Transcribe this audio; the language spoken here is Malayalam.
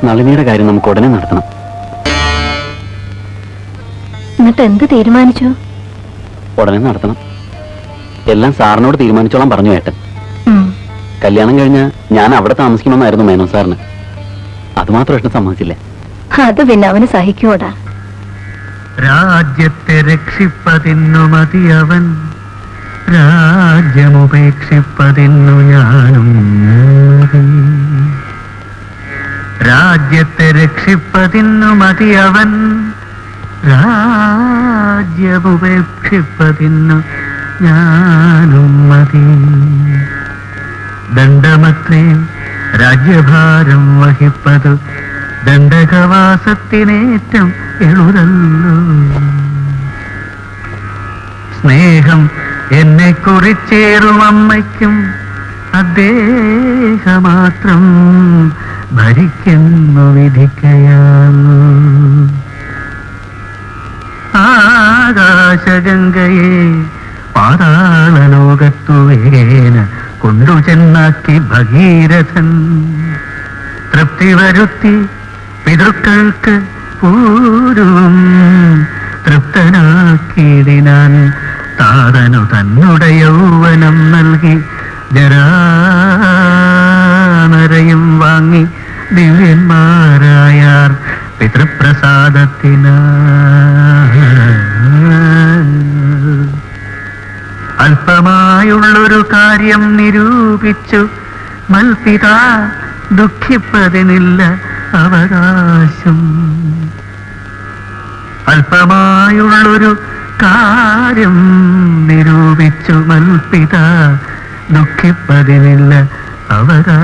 നളിനിയുടെ കാര്യം നമുക്ക് ഉടനെ നടത്തണം. എന്നിട്ട് എന്ത് തീരുമാനിച്ചു? ഉടനെ നടത്തണം. എല്ലാം സാറിനോട് തീരുമാനിച്ചോളാൻ പറഞ്ഞു ഏട്ടൻ. കല്യാണം കഴിഞ്ഞ് ഞാൻ അവിടെ താമസിക്കണമെന്നായിരുന്നു മേനോൻ സാറിന്. അതുമാത്രം ഏട്ടൻ സമ്മതിച്ചില്ല. അത് പിന്നെ അവന് സഹിക്കൂടാ. രാജ്യത്തെ രക്ഷിപ്പതിന്നു മതിയവൻ, രാജ്യമുപേക്ഷിപ്പതിന്നു ഞാനും. രാജ്യത്തെ രക്ഷിപ്പതിന്നു മതിയവൻ, രാജ്യമുപേക്ഷിപ്പതിന്നു ഞാനും മതി. ദണ്ഡമത്രേ രാജ്യഭാരം വഹിപ്പതു, ദണ്ഡകവാസത്തിനേറ്റം എളുതല്ലോ. സ്നേഹം എന്നെ കുറിച്ചേറും അമ്മയ്ക്കും അദ്ദേഹമാത്രം ഭരിക്കുന്നു വിധിക്കയാന്നു. ആകാശഗംഗയെ പാതാളലോകത്തുവേന കൊണ്ടു ചെന്നാക്കി ഭഗീരഥൻ, തൃപ്തി വരുത്തി പിതൃക്കൾക്ക് പൂർവം തൃപ്തനാക്കിയിടിനാൻ. താതനു തന്നുടെ യൗവനം നൽകി ജരാനരയും വാങ്ങി ദിവ്യന്മാരായാർ പിതൃപ്രസാദത്തിനാ. അല്പമായുള്ളൊരു കാര്യം നിരൂപിച്ചു മൽപിത, ദുഃഖിപ്പതിനില്ല അവകാശം. അല്പമായുള്ളൊരു കാര്യം നിരൂപിച്ചു മൽപിത, ദുഃഖിപ്പതിനില്ല അവകാശം.